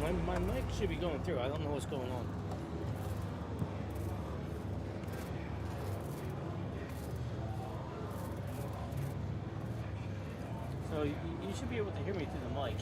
my mic should be going through. I don't know what's going on. So you should be able to hear me through the mic.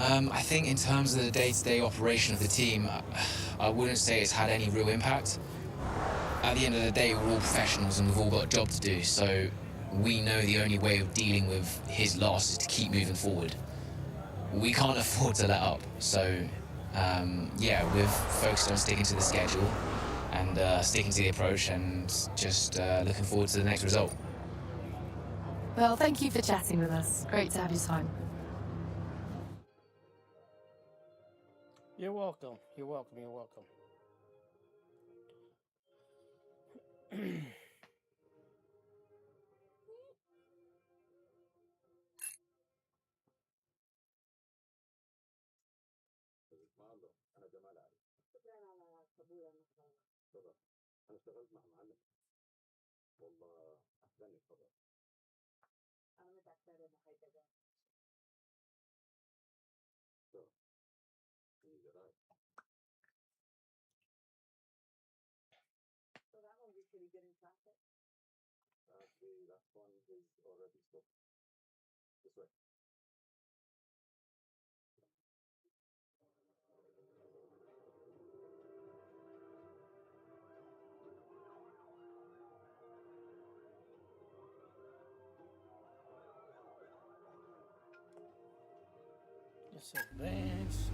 I think in terms of the day-to-day operation of the team, I wouldn't say it's had any real impact. At the end of the day, we're all professionals and we've all got a job to do, so we know the only way of dealing with his loss is to keep moving forward. We can't afford to let up, so yeah, we've focused on sticking to the schedule and sticking to the approach and just looking forward to the next result. Well, thank you for chatting with us. Great to have your time. You're welcome. You're welcome. You're welcome. Just advance.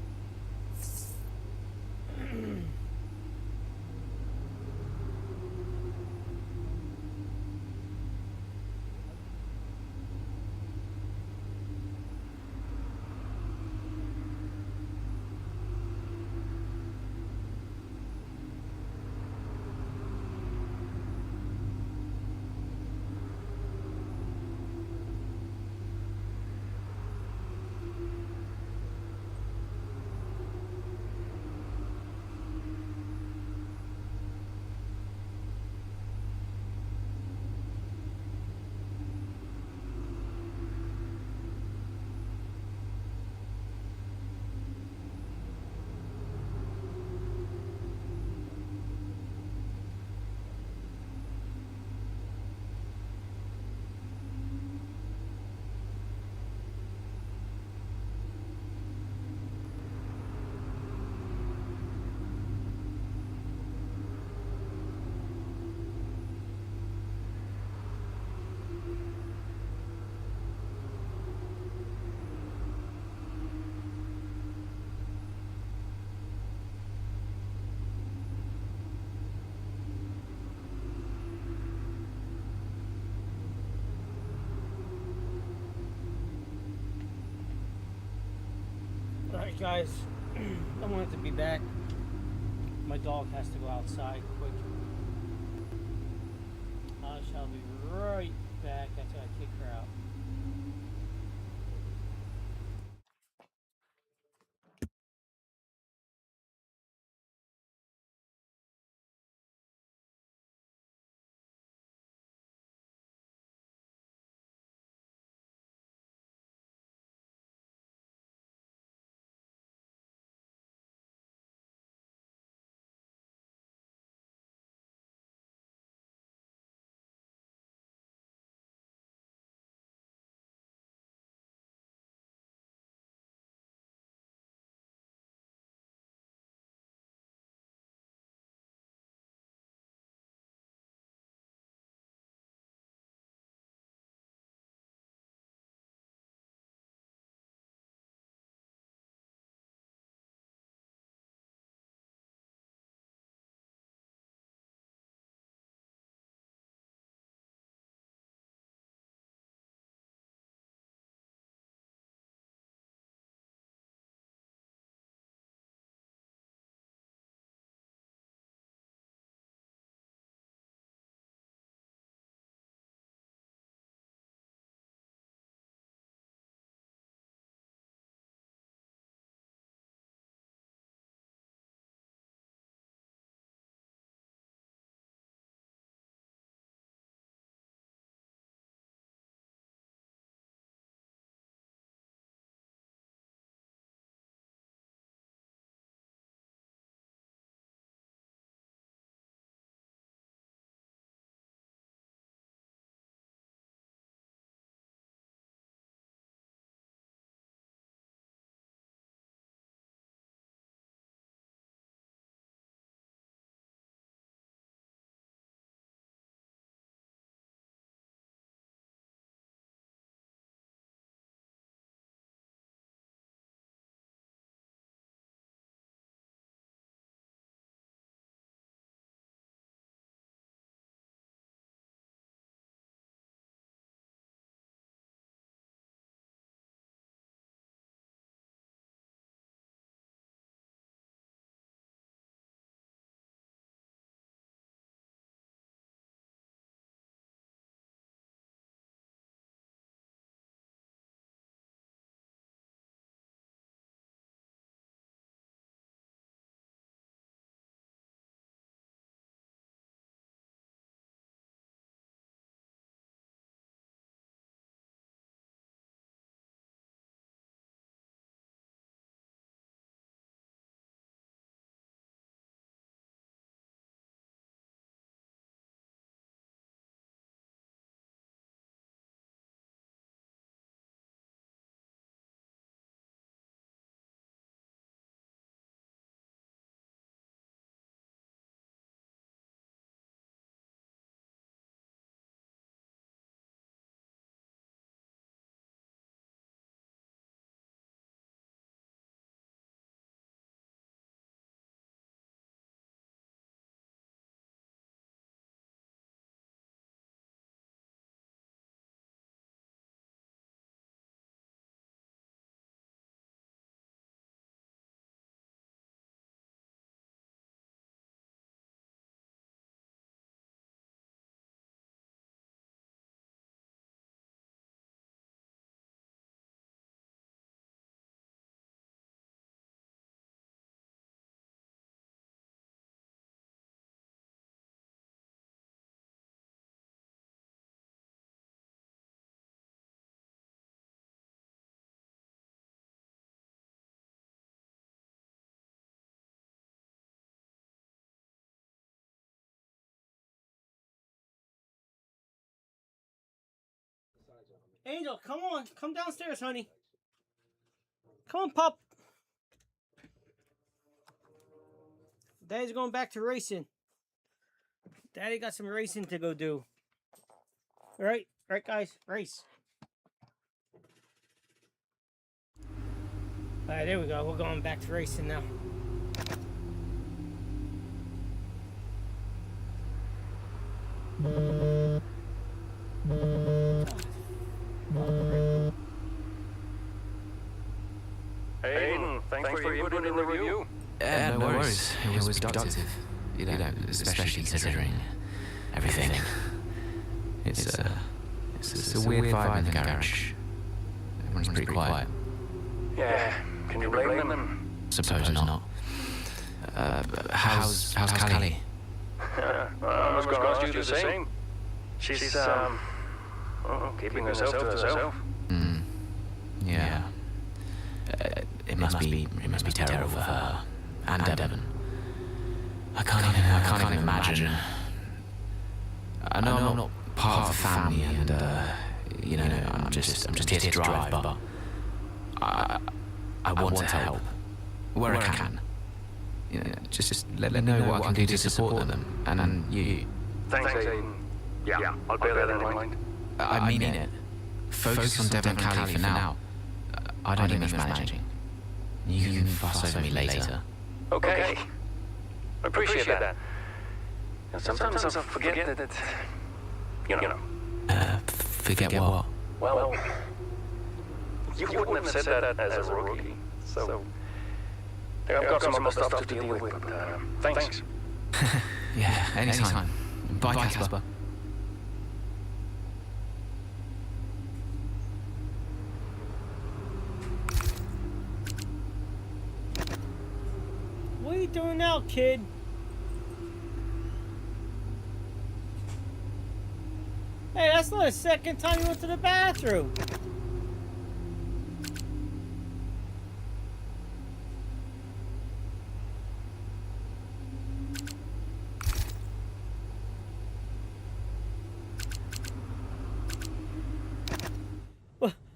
Alright guys, I wanted to be back. My dog has to go outside quick. Shall be right back after I kick her out. Angel, come on. Come downstairs, honey. Come on, pup. Daddy's going back to racing. Daddy got some racing to go do. All right, guys, race. All right, there we go. We're going back to racing now. Hayden, thanks for your input in the review. No worries. It was productive. You know, especially considering everything. It's a weird vibe in the garage. Everyone's pretty quiet. Yeah, can you blame them? Suppose not. How's Callie? I was going to ask you the same. She's, keeping herself to herself. Yeah. It must be terrible for her and Devon. I can't even imagine. I know I'm not part of the family, and I'm just here to drive, but I want to help where I can. Just let me know what I can do to support them, and you. Thanks, Aiden. Yeah, I'll bear that in mind. I mean it. Focus on Devon and Callie for now. I don't need much managing. You can fuss over me later. Okay. I appreciate that. And sometimes I forget that, Forget what? Well, you wouldn't have said that as a rookie, so I've got some other stuff to deal with, but thanks. Yeah, anytime. Bye, Casper. What are you doing now, kid? Hey, that's not the second time you went to the bathroom.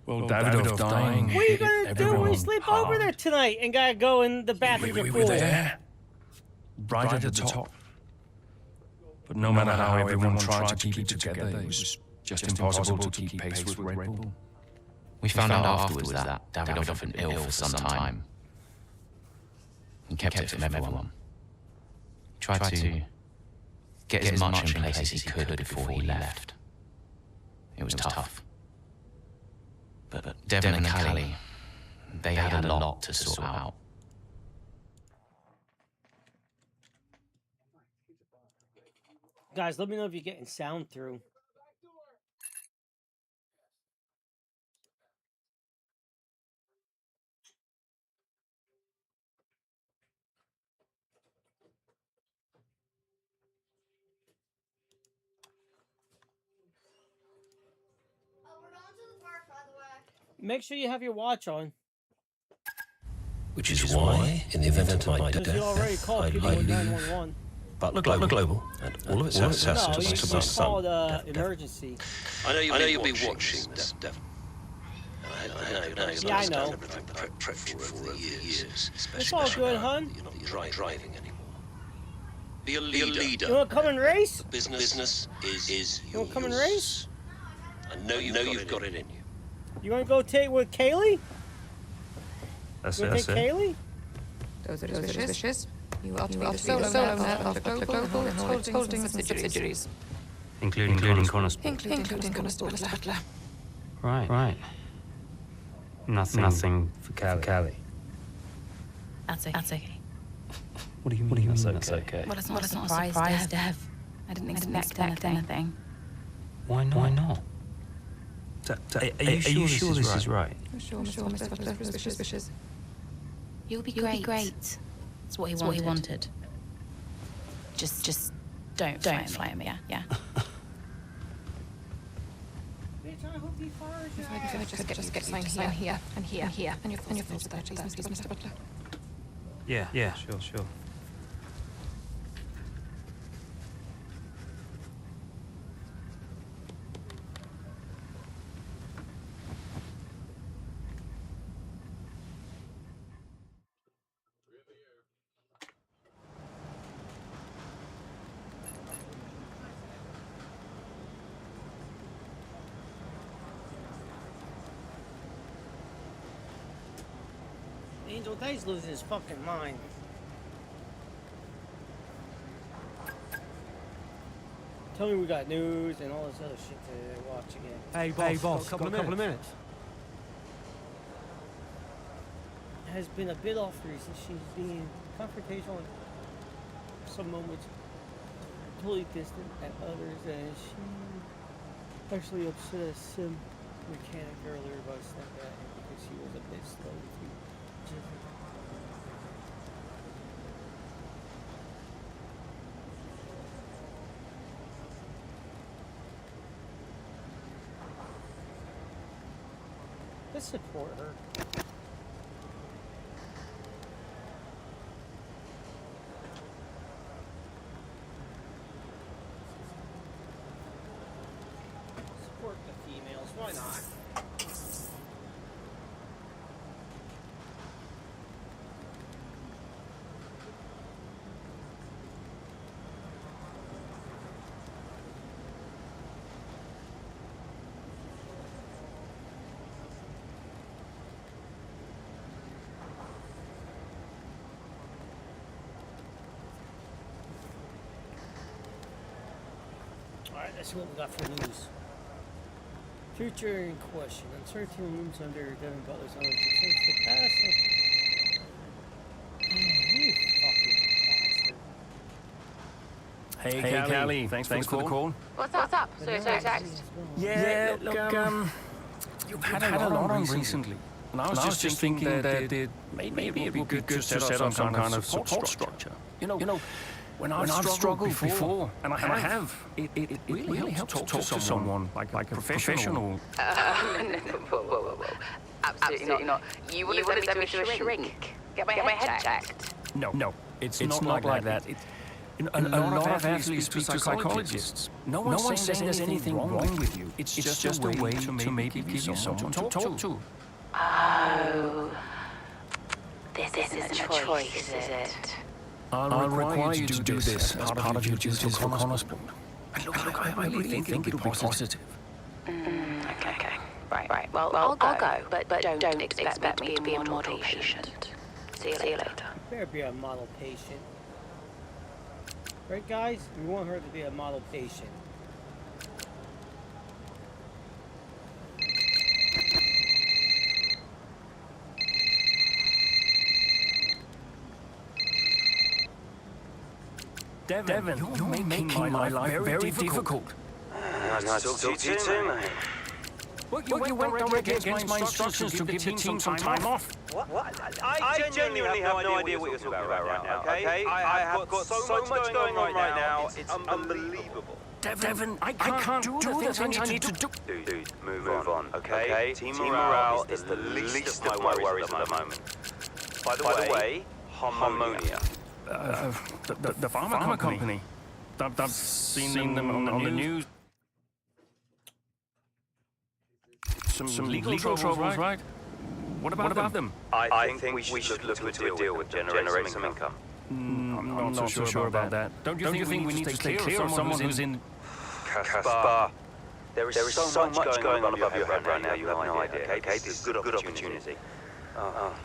Well, Davidoff dying. What are you gonna do when you sleep over there tonight and gotta go in the bathroom We before? were there, right at the top. But no matter how everyone tried to keep it together, it was just impossible to keep pace with Red Bull. We found out afterwards that Davidoff had been ill for some time. He kept it from everyone. He tried to get as much in place as he could before he left. It was tough. But Devon and Callie, they had a lot to sort out. Guys, let me know if you're getting sound through. Make sure you have your watch on. Which is why, in the event of my Because you already death, called I people leave 911. Butler Global and all of its assets No, to you my son. called Devon. emergency. I know you'll be watching this, Devon. Yeah, I know. Prepped for over the years. It's all good, hun. You're not driving anymore. Be a leader. You wanna come and race? Business is You wanna come and race? I know you've got it in you. You wanna go take with Kaylee? That's You wanna take Kaylee? Those are wishes. You are to be the sole owner of Butler Global and all its holdings and subsidiaries. including Constable. Including Constable Butler. Right. Nothing for Callie. That's okay. What do you mean that's okay? Well, it's not a surprise, Dev. I didn't expect anything. Why not? Are you sure this is right? I'm sure Mr. Butler's wishes. You'll be great. It's what he wanted. Just don't fly him, yeah. Bitch, I hope he fires your If I could just get sign here, and your thoughts with that, please, Mr. Butler. Yeah, sure. Angel Dice losing his fucking mind. Tell me we got news and all this other shit to watch again. Hey, boss, couple of minutes. Has been a bit off recently. She's being confrontational in some moments, totally distant at others, and she Actually upset a sim mechanic earlier about snapping at him because he was a bit slow to let's support her. Support the females, why not? Alright, let's see what we got for news. Future in question. Uncertainty rooms under Devin Butler's own since the past. You fucking bastard. Hey, Callie. Thanks for the call. What's up? So it's text. Yeah, look, you've had a lot on recently. And I was just thinking that maybe it would be good to set up some kind of support structure. You know, when I've struggled before, and I have, it really helps to talk to someone like a professional. Whoa. Absolutely not. You would have sent me to a shrink. Get my head checked. No, it's not like that. A lot of athletes speak to psychologists. No one's saying there's anything wrong with you. It's just a way to maybe give you someone to talk to. Oh, this isn't a choice, is it? I'll require you to do this as part of your duties as a cornersport. Look, I really think it'll be positive. Okay. Right. Well, I'll go, but don't expect me to be a model patient. See you later. Better be a model patient. Right, guys? We want her to be a model patient. Devin, you're making my life very difficult. Nice to talk to you too, mate. Well, you went directly against my instructions to give the team some time off. What? I genuinely have no idea what you're talking about right now, okay? I have got so much going on right now, it's unbelievable. Devin, I can't do the things I need to do. Dude, move on, okay? Team morale is the least of my worries at the moment. By the way, Harmonia. The pharma company. I've seen them on the news. Some legal troubles, right? What about them? I think we should look to a deal with generate some income. I'm not so sure about that. Don't you think we need to stay clear of someone who's in... Caspar, there is so much going on above your head right now, you have no idea, okay? This is a good opportunity.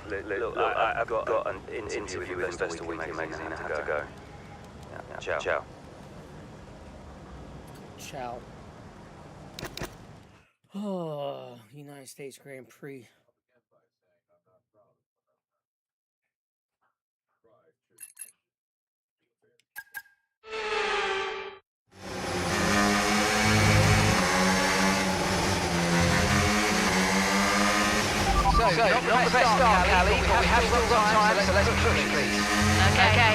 Look, I've got an interview with Investor Weekly magazine. I have to go. Ciao. Ciao. Oh, United States Grand Prix. So, not the best start, Callie, but we have still got time, so let's push, please. Okay.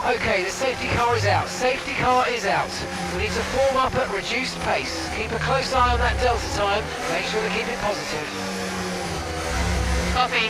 Okay, the safety car is out. Safety car is out. We need to form up at reduced pace. Keep a close eye on that delta time. Make sure to keep it positive. Copy.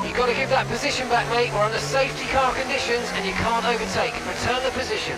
You've got to give that position back, mate. We're under safety car conditions and you can't overtake. Return the position.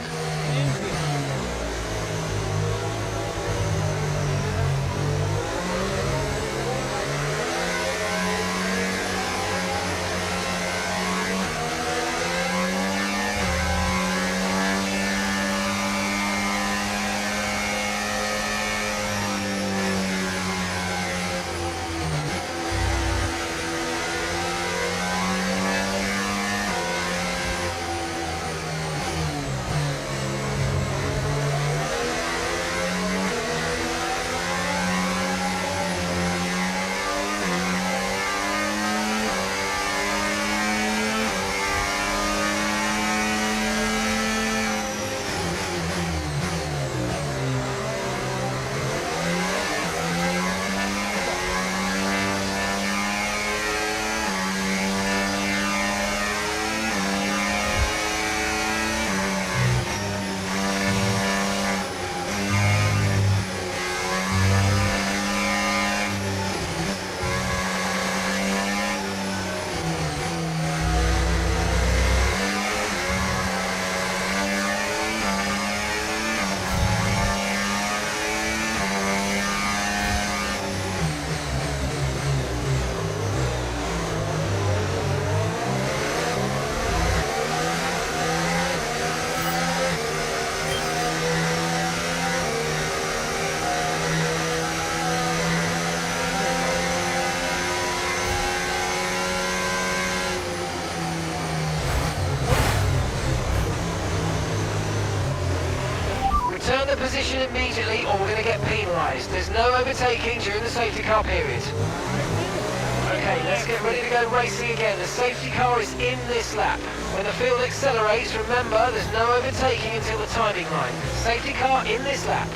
Return the position immediately or we're going to get penalised. There's no overtaking during the safety car period. Okay, let's get ready to go racing again. The safety car is in this lap. When the field accelerates, remember there's no overtaking until the timing line. Safety car in this lap.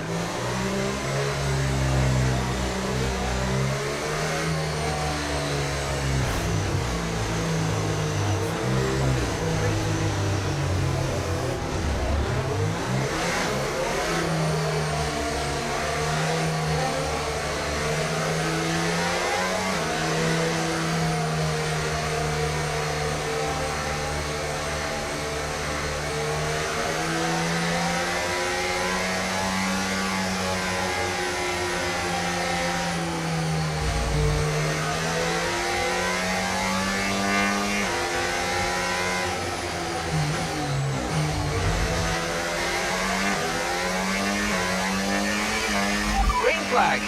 Flag.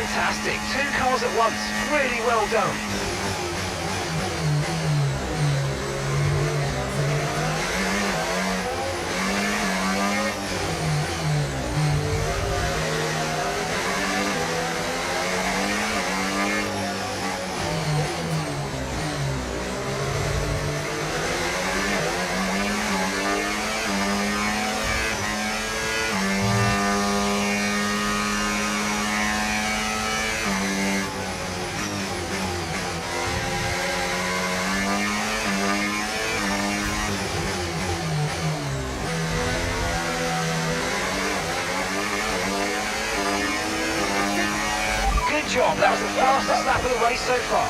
Fantastic. 2 cars at once. Really well done. Good job. That was the fastest lap of the race so far.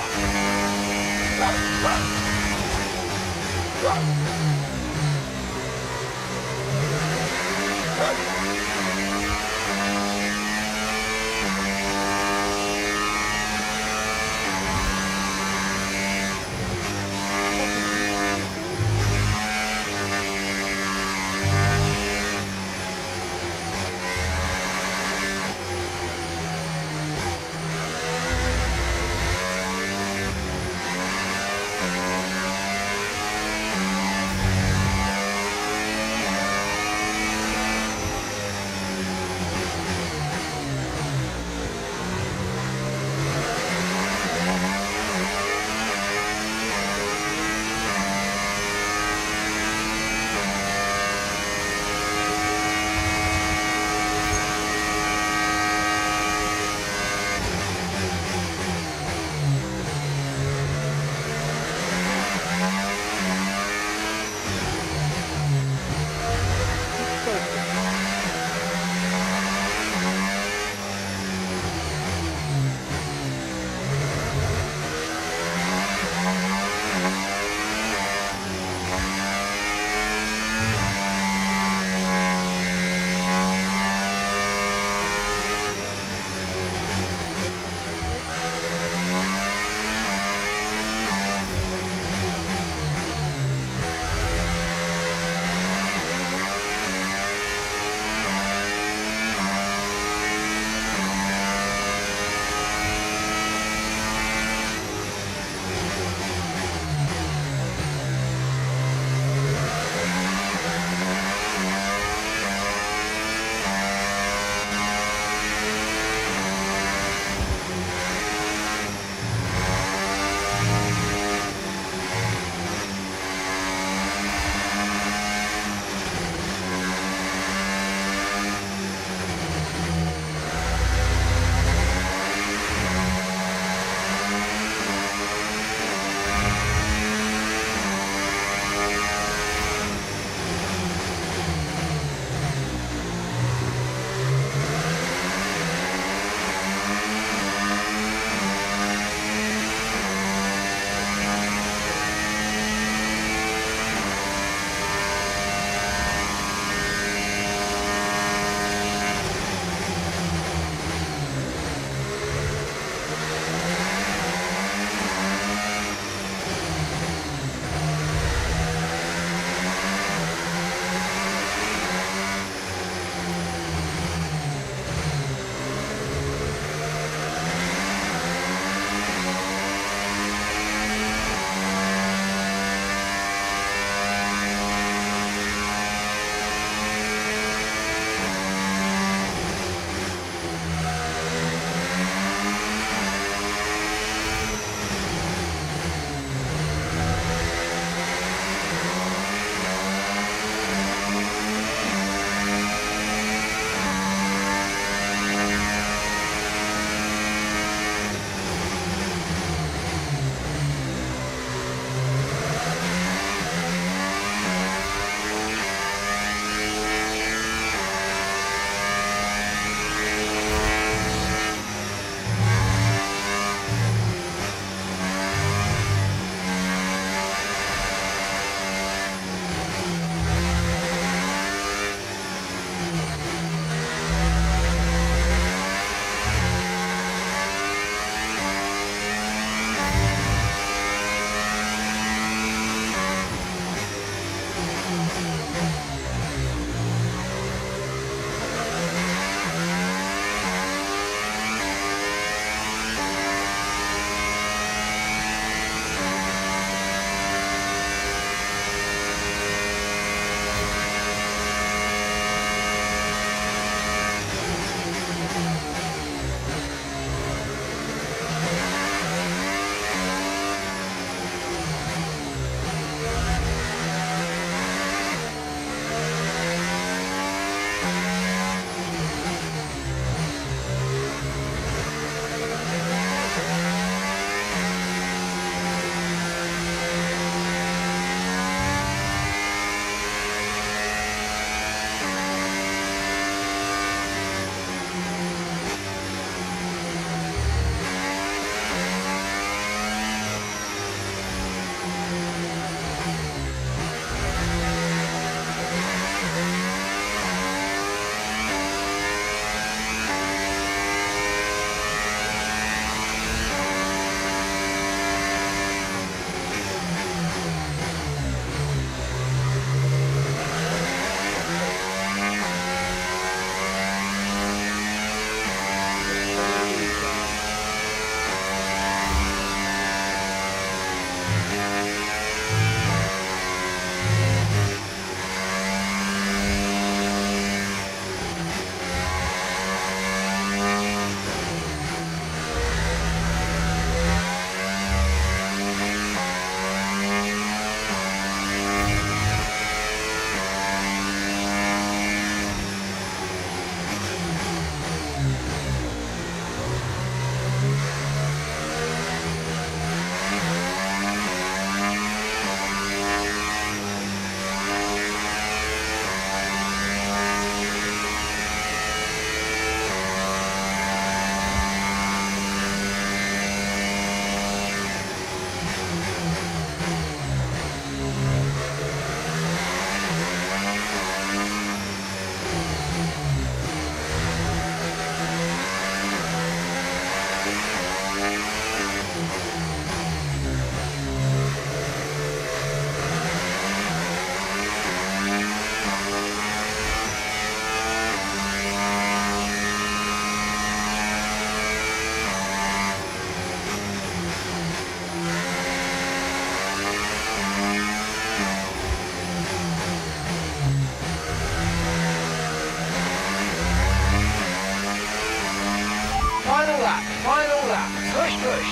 lap, final lap. Push, push.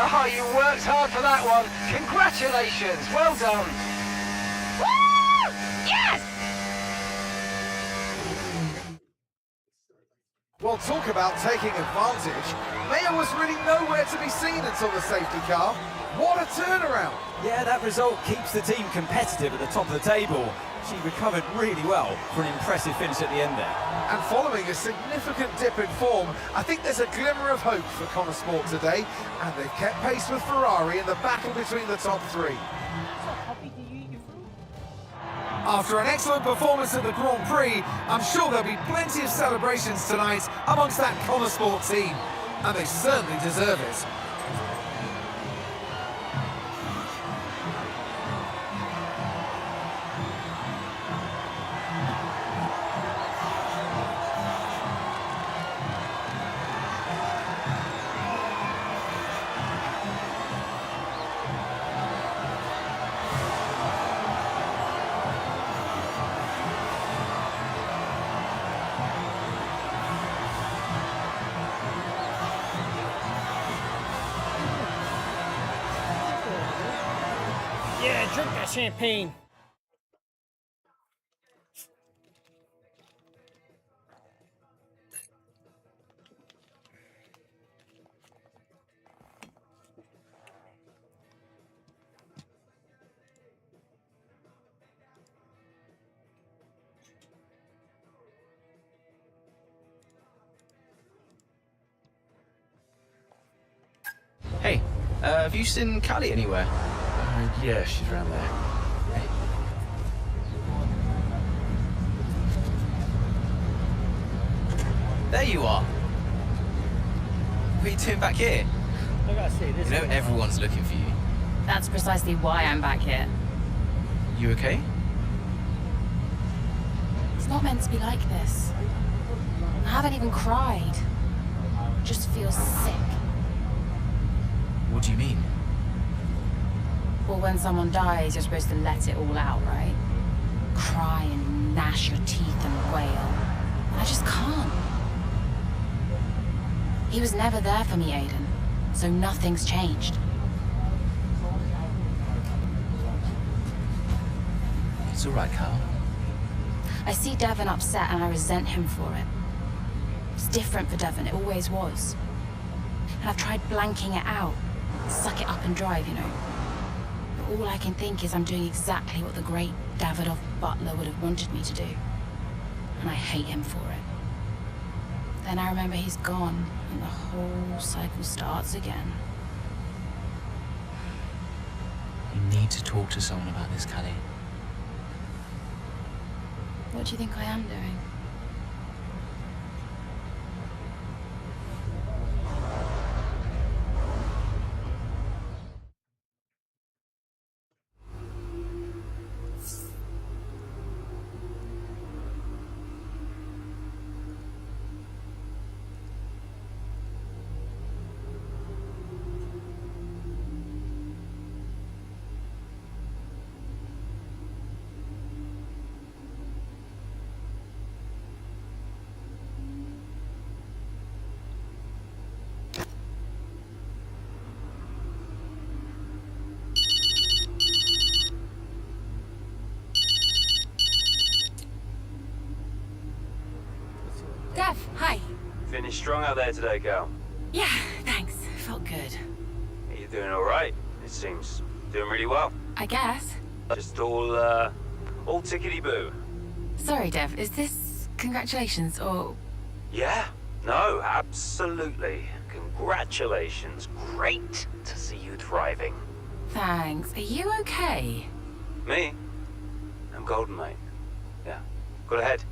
Oh, you worked hard for that one. Congratulations. Well done. Woo! Yes! Well, talk about taking advantage. Maya was really nowhere to be seen until the safety car. What a turnaround. Yeah, that result keeps the team competitive at the top of the table. She recovered really well for an impressive finish at the end there. And following a significant dip in form, I think there's a glimmer of hope for Connor Sport today, and they've kept pace with Ferrari in the battle between the top three. After an excellent performance at the Grand Prix, I'm sure there'll be plenty of celebrations tonight amongst that Connor Sport team, and they certainly deserve it. Yeah, drink that champagne. Hey, have you seen Callie anywhere? Yeah, she's around there. There you are. What are you doing back here? I gotta say this. You know everyone's looking for you. That's precisely why I'm back here. You okay? It's not meant to be like this. I haven't even cried. Just feel sick. What do you mean? Well, when someone dies, you're supposed to let it all out, right? Cry and gnash your teeth and wail. I just can't. He was never there for me, Aiden, so nothing's changed. It's all right, Cal. I see Devon upset and I resent him for it. It's different for Devon, it always was. And I've tried blanking it out. Suck it up and drive, you know. But all I can think is I'm doing exactly what the great Davidoff Butler would have wanted me to do. And I hate him for it. Then I remember he's gone, and the whole cycle starts again. You need to talk to someone about this, Callie. What do you think I am doing? strong out there today, Cal? Yeah, thanks. Felt good. Are you doing all right? It seems doing really well. I guess. Just all tickety-boo. Sorry, Dev. Is this congratulations or... Yeah, no, absolutely. Congratulations. Great to see you thriving. Thanks. Are you okay? Me? I'm golden, mate. Yeah. Go ahead.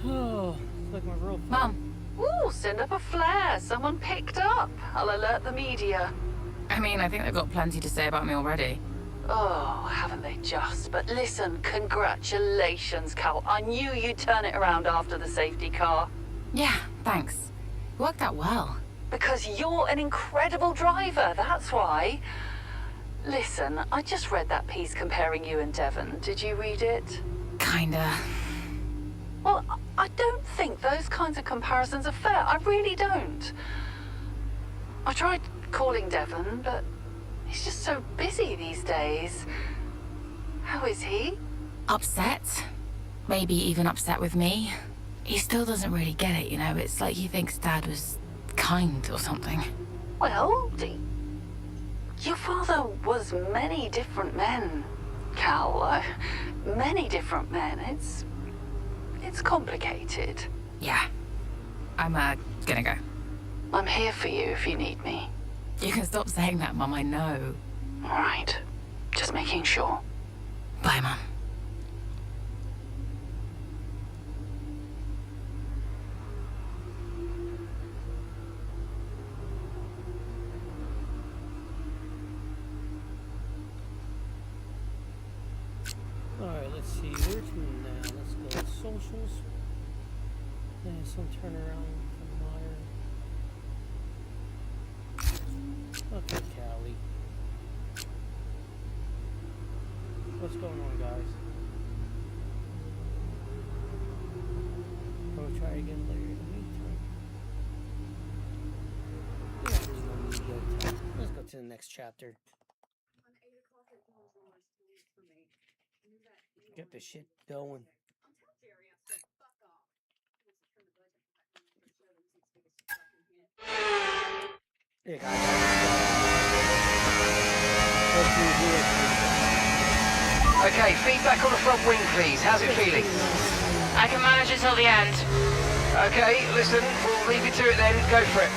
Oh, it's like my real phone. Mum. Ooh, send up a flare. Someone picked up. I'll alert the media. I mean, I think they've got plenty to say about me already. Oh, haven't they just? But listen, congratulations, Cal. I knew you'd turn it around after the safety car. Yeah, thanks. Worked out well. Because you're an incredible driver, that's why. Listen, I just read that piece comparing you and Devon. Did you read it? Kinda. Well, I don't think those kinds of comparisons are fair. I really don't. I tried calling Devon, but he's just so busy these days. How is he? Upset. Maybe even upset with me. He still doesn't really get it, you know? It's like he thinks Dad was kind or something. Well, your father was many different men, Cal. Many different men. It's complicated. Yeah. I'm, gonna go. I'm here for you if you need me. You can stop saying that, Mum, I know. All right. Just making sure. Bye, Mum. Alright, let's see. Where to now? Let's go to socials. And some turnaround from Meyer. Okay, Callie. What's going on, guys? We'll try again later in the meantime. Yeah, there's no need to go to. Let's go to the next chapter. Get this shit going. Yeah, guys. Okay, feedback on the front wing, please. How's it feeling? I can manage it till the end. Okay, listen, we'll leave you to it then. Go for it.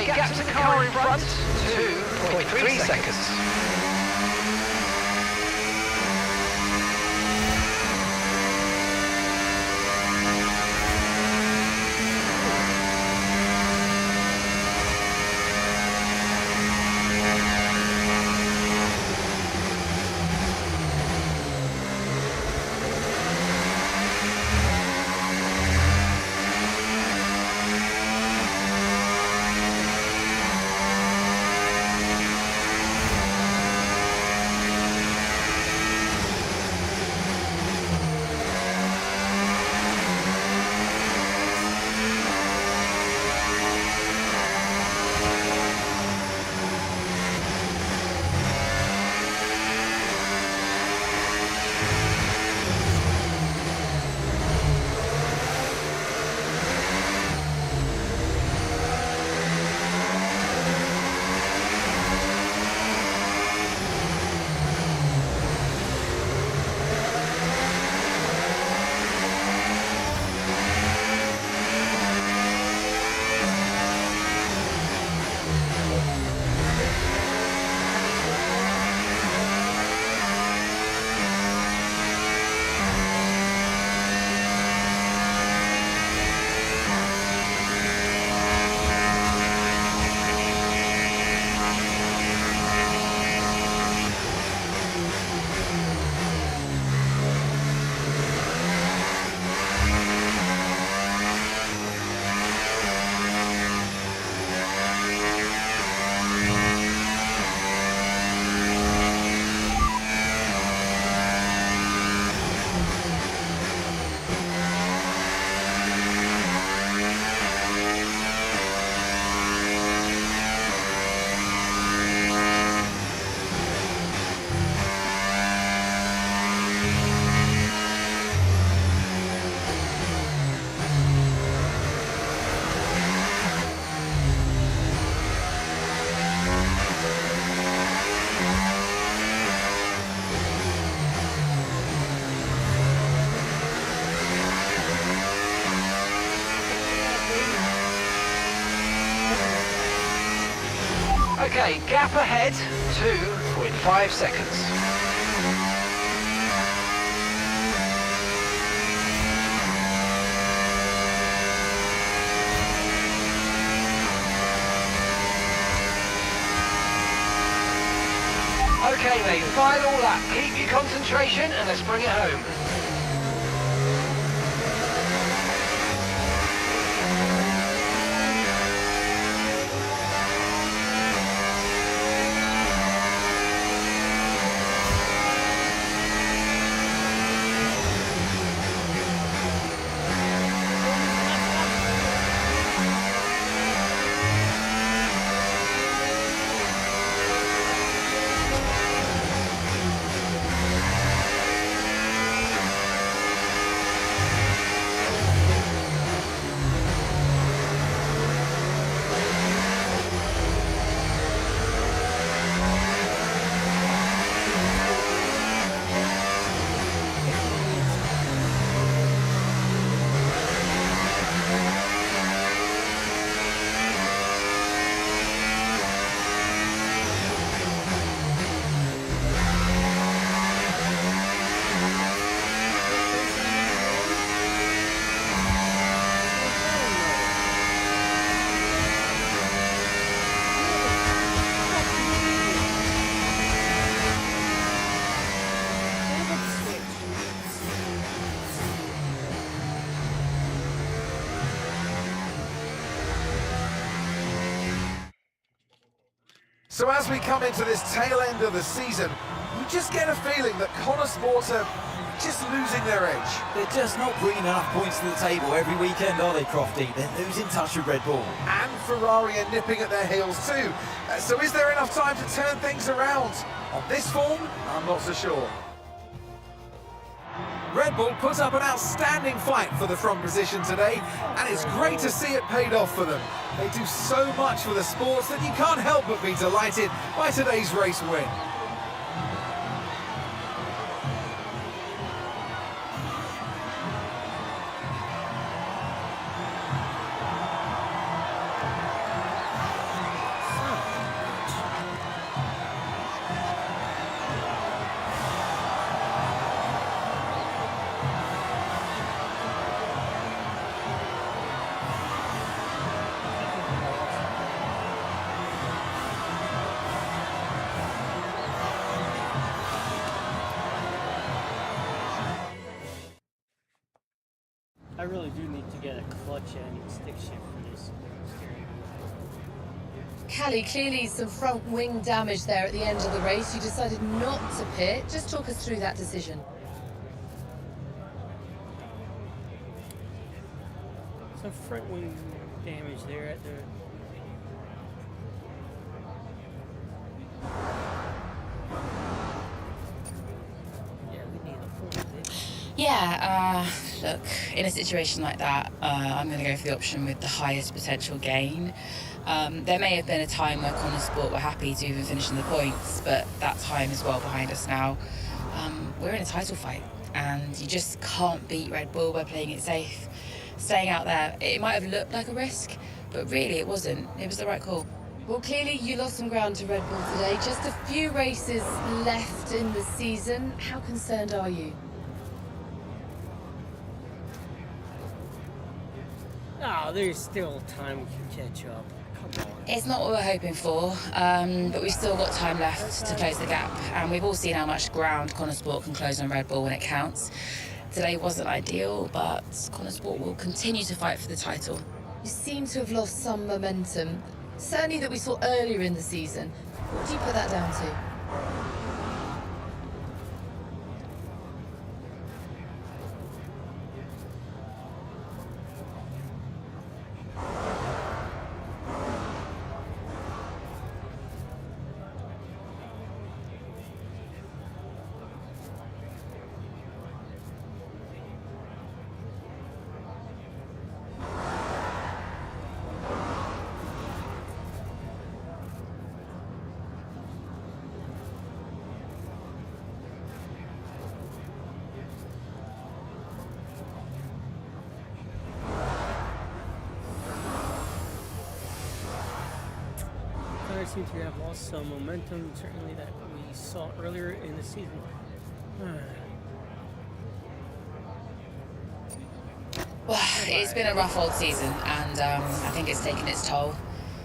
Gap to the car in front, 2.3 seconds. Okay, gap ahead, 2.5 seconds. Okay, mate, final lap. Keep your concentration and let's bring it home. So as we come into this tail end of the season, you just get a feeling that Connor Sports are just losing their edge. They're just not bringing enough points to the table every weekend, are they, Crofty? They're losing touch with Red Bull. And Ferrari are nipping at their heels too. So is there enough time to turn things around? On this form, I'm not so sure. Red Bull put up an outstanding fight for the front position today, and it's great to see it paid off for them. They do so much for the sports that you can't help but be delighted by today's race win. I really do need to get a clutch and stick shift for this steering wheel. Callie, clearly some front wing damage there at the end of the race. You decided not to pit. Just talk us through that decision. Some front wing damage there at the... Yeah, we need a full pit. Yeah, look, in a situation like that, I'm going to go for the option with the highest potential gain. There may have been a time where Connor Sport were happy to even finish in the points, but that time is well behind us now. We're in a title fight, and you just can't beat Red Bull by playing it safe. Staying out there, it might have looked like a risk, but really it wasn't. It was the right call. Well, clearly you lost some ground to Red Bull today. Just a few races left in the season. How concerned are you? Oh, there's still time we can catch up. Come on. It's not what we're hoping for, but we've still got time left to close the gap. And we've all seen how much ground Connor Sport can close on Red Bull when it counts. Today wasn't ideal, but Connor Sport will continue to fight for the title. You seem to have lost some momentum, certainly that we saw earlier in the season. What do you put that down to? Cars seem to have lost some momentum, certainly that we saw earlier in the season. Well, it's been a rough old season, and I think it's taken its toll.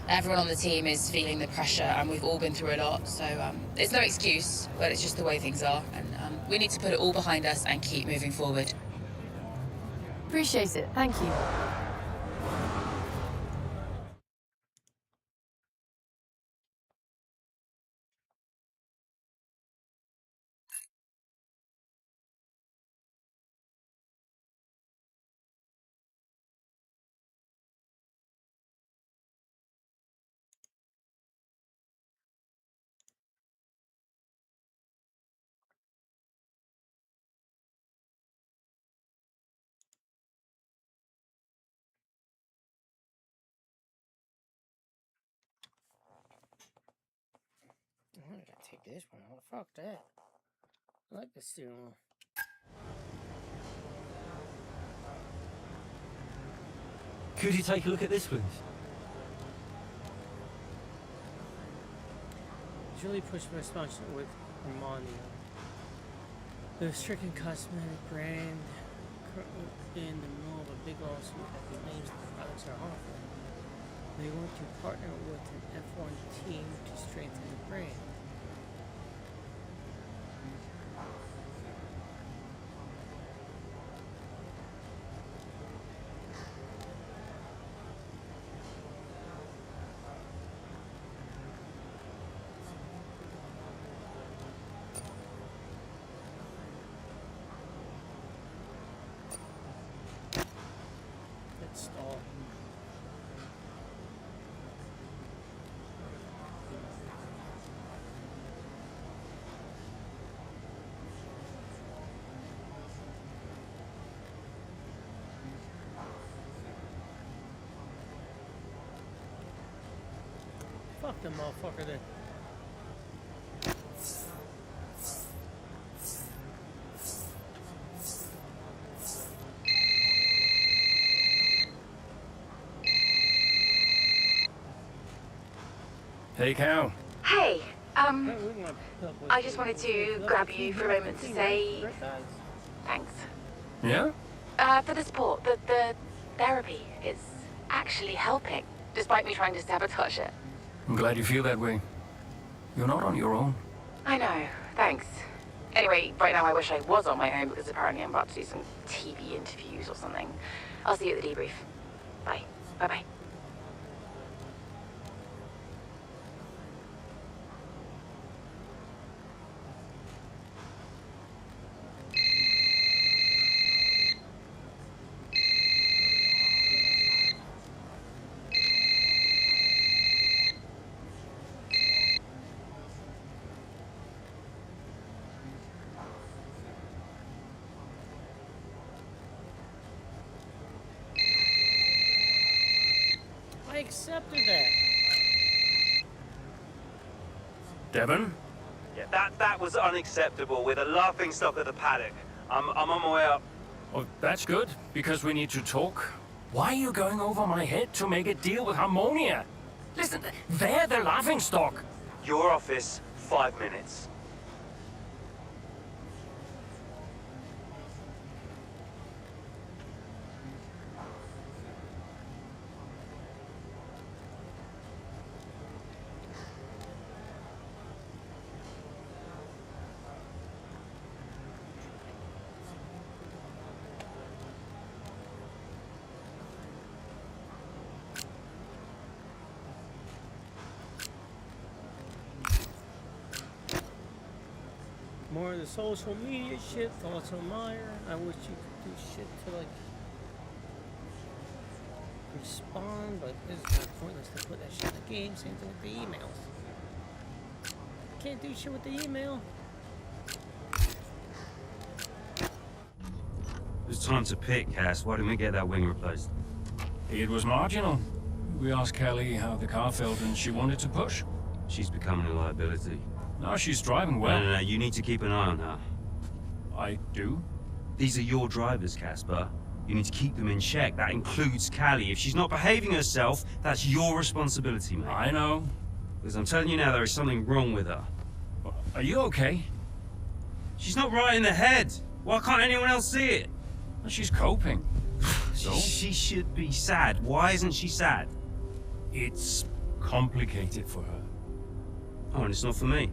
Everyone on the team is feeling the pressure, and we've all been through a lot, so it's no excuse, but it's just the way things are, and we need to put it all behind us and keep moving forward. Appreciate it. Thank you. I gotta take this one. Oh, fuck that. I like the steering wheel. Could you take a look at this, please? Julie pushed my response with Armani. The stricken cosmetic brand currently in the middle of a big lawsuit that claims the products are harmful. They want to partner with an F1 team to strengthen the brand. Let's stall. Fuck the motherfucker there. Hey, Cal. Hey, I just wanted to grab you for a moment to say thanks. Yeah? For the support, the therapy is actually helping, despite me trying to sabotage it. I'm glad you feel that way. You're not on your own. I know, thanks. Anyway, right now I wish I was on my own because apparently I'm about to do some TV interviews or something. I'll see you at the debrief. Bye. Bye-bye. I accepted that. Devon? Yeah, that was unacceptable with a laughing stock at the paddock. I'm on my way up. Oh, that's good, because we need to talk. Why are you going over my head to make a deal with Harmonia? Listen, they're the laughing stock. Your office, 5 minutes. More of the social media shit, thoughts on Meyer. I wish you could do shit to like respond, but it's kind of pointless to put that shit in the game. Same thing with the emails. Can't do shit with the email. It's time to pick, Cass. Why didn't we get that wing replaced? It was marginal. We asked Kelly how the car felt and she wanted to push. She's becoming a liability. Now she's driving well. No, you need to keep an eye on her. I do? These are your drivers, Casper. You need to keep them in check. That includes Callie. If she's not behaving herself, that's your responsibility, mate. I know. Because I'm telling you now, there is something wrong with her. Are you okay? She's not right in the head. Why can't anyone else see it? She's coping. So? She should be sad. Why isn't she sad? It's complicated for her. Oh, and it's not for me.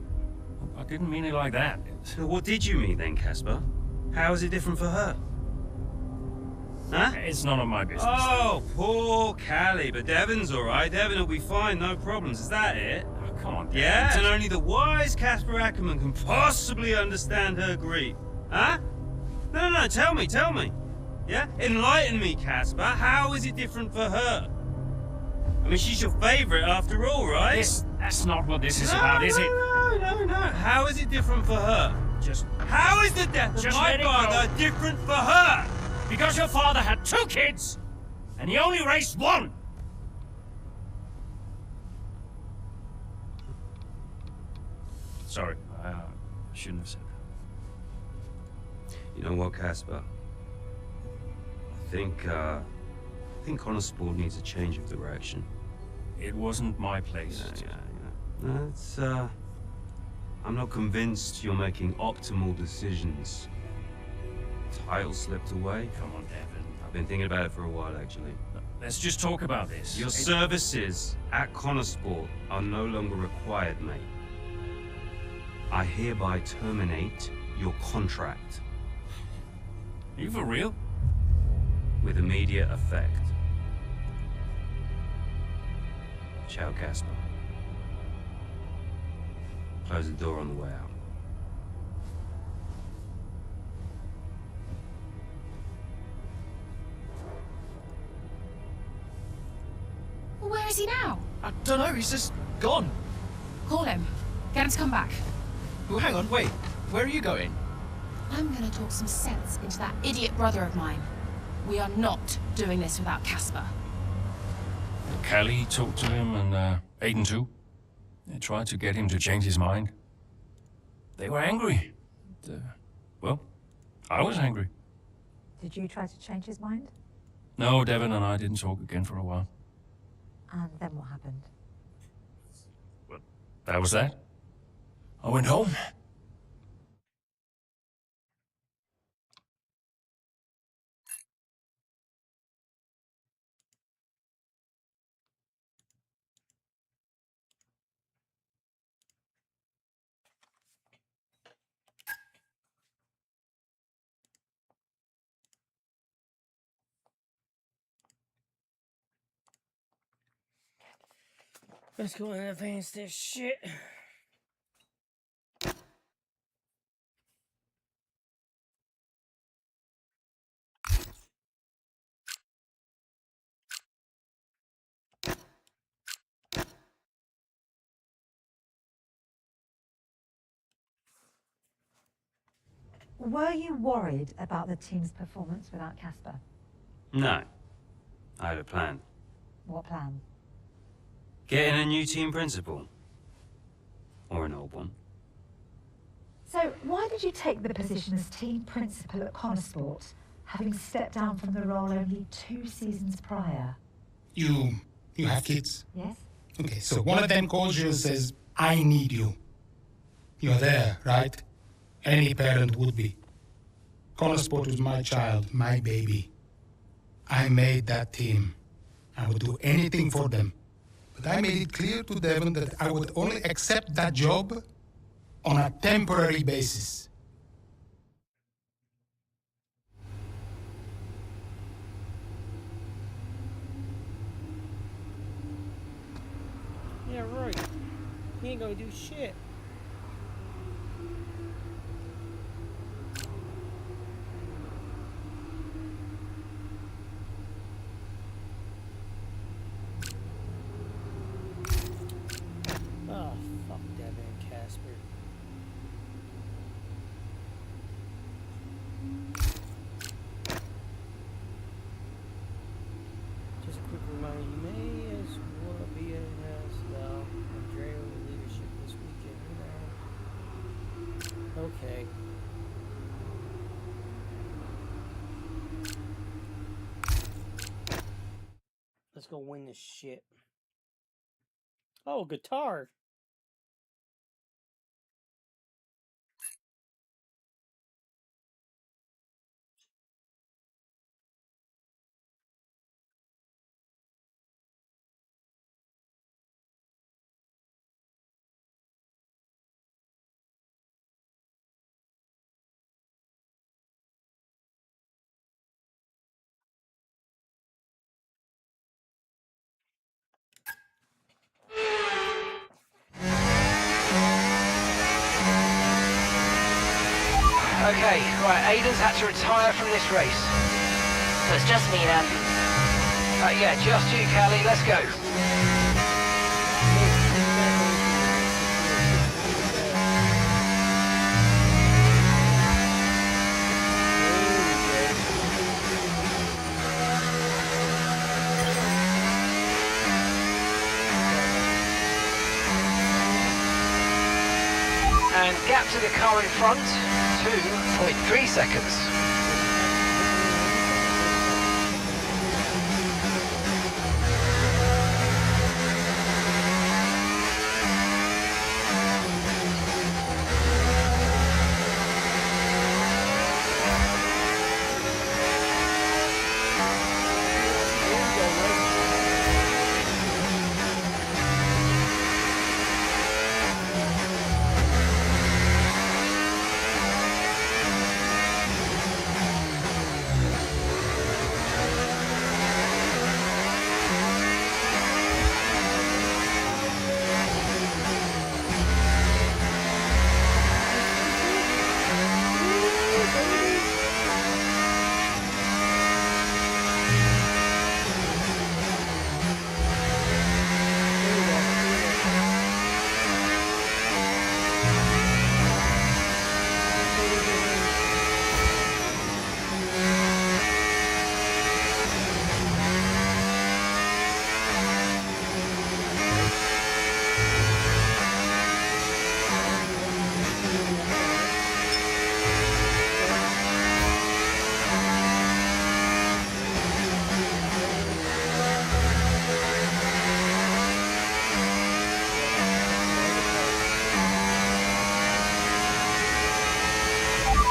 I didn't mean it like that. So what did you mean then, Casper? How is it different for her? Huh? It's none of my business. Oh, poor Callie. But Devon's all right. Devon will be fine, no problems. Is that it? Oh, come on, Devon. Yeah, and only the wise Casper Ackerman can possibly understand her grief. Huh? No, tell me. Yeah? Enlighten me, Casper. How is it different for her? I mean, she's your favorite after all, right? That's not what this is about, is it? No. How is it different for her? How is the death of my father different for her? Because your father had 2 kids, and he only raised 1. Sorry, I shouldn't have said that. You know what, Casper? I think Connor Sport needs a change of direction. It wasn't my place. Yeah. No, it's, I'm not convinced you're making optimal decisions. Title slipped away. Come on, Devon. I've been thinking about it for a while, actually. Let's just talk about this. Your services at Connor Sport are no longer required, mate. I hereby terminate your contract. Are you for real? With immediate effect. Ciao, Casper. Close the door on the way out. Well, where is he now? I don't know, he's just gone. Call him. Get him to come back. Oh, hang on, wait. Where are you going? I'm gonna talk some sense into that idiot brother of mine. We are not doing this without Casper. Callie talked to him, and Aiden too. They tried to get him to change his mind. They were angry. Well, I was angry. Did you try to change his mind? No, Devon and I didn't talk again for a while. And then what happened? Well, that was that. I went home. Let's go and advance this shit. Were you worried about the team's performance without Casper? No. I had a plan. What plan? Getting a new team principal. Or an old one. So, why did you take the position as team principal at Connor Sport, having stepped down from the role only 2 seasons prior? You have kids? Yes. Okay, so one of them calls you and says, I need you. You're there, right? Any parent would be. Connor Sport was my child, my baby. I made that team. I would do anything for them. But I made it clear to Devon that I would only accept that job on a temporary basis. Yeah, right. He ain't gonna do shit. Oh, fuck Devon and Casper. Just a quick reminder, you may as well be a now Andrea leadership this weekend, you know. Okay. Let's go win this shit. Oh, guitar. Okay, right, Aiden's had to retire from this race. So it's just me then? Yeah, just you, Callie, let's go. And gap to the car in front, 2.3 seconds.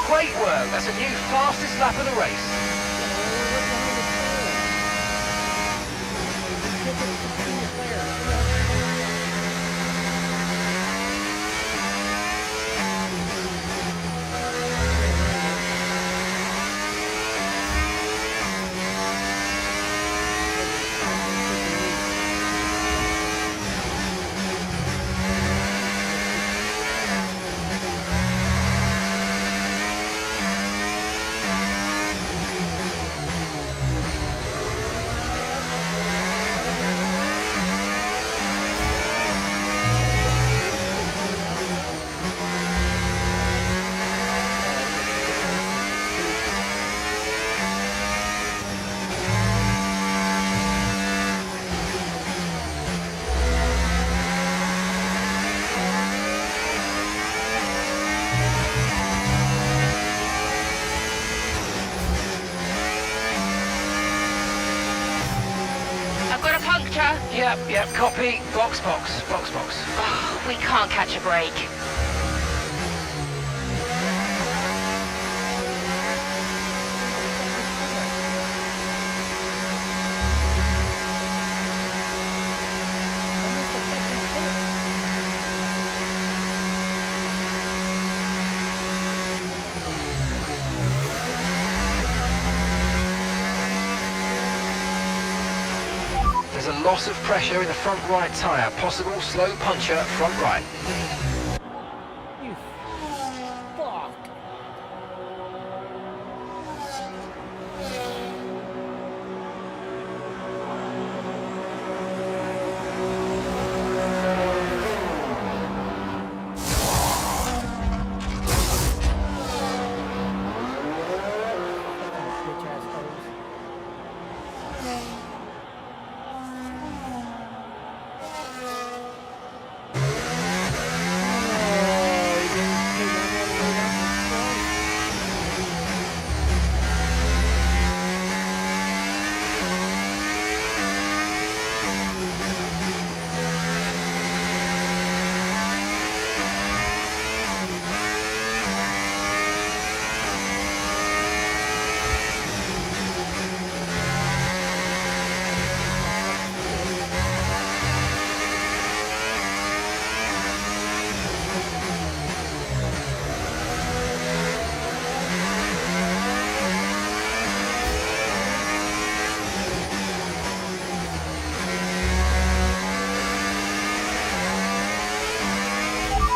Great work, that's a new fastest lap of the race. Yep, copy. Box. Oh, we can't catch a break. There's a loss of pressure in the front right tyre. Possible slow puncture front right. You fuck. Bitch ass hoes.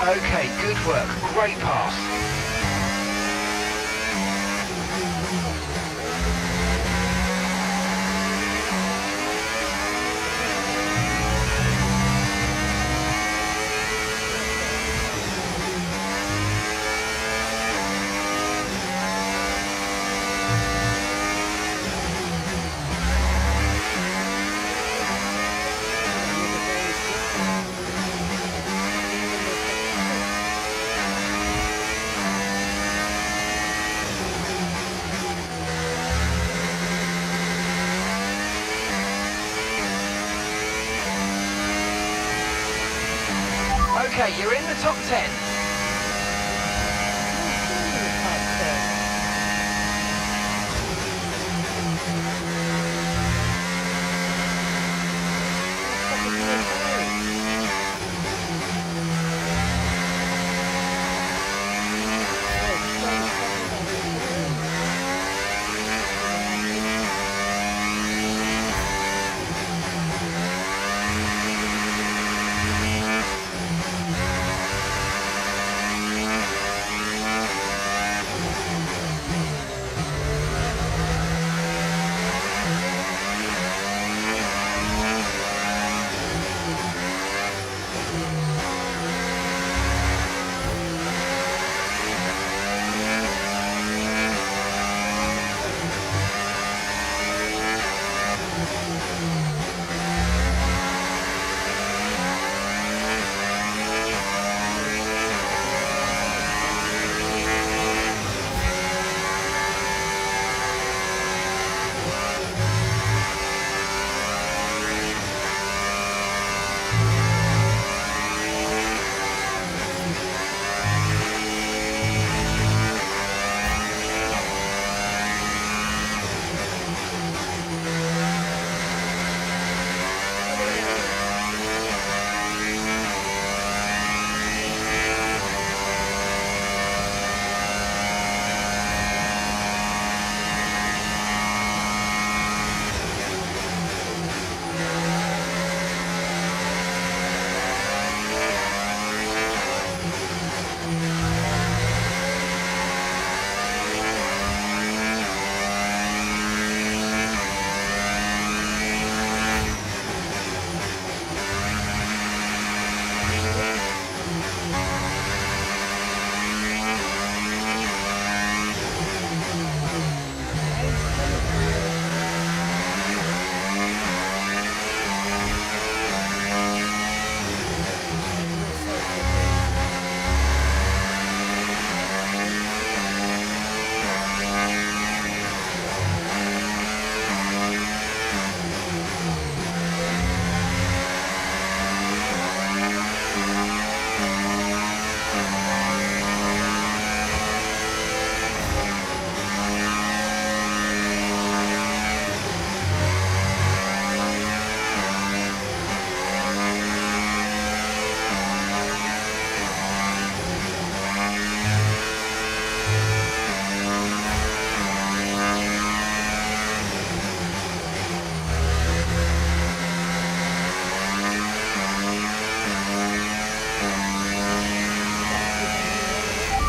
Okay, good work. Great pass. Okay, you're in the top 10.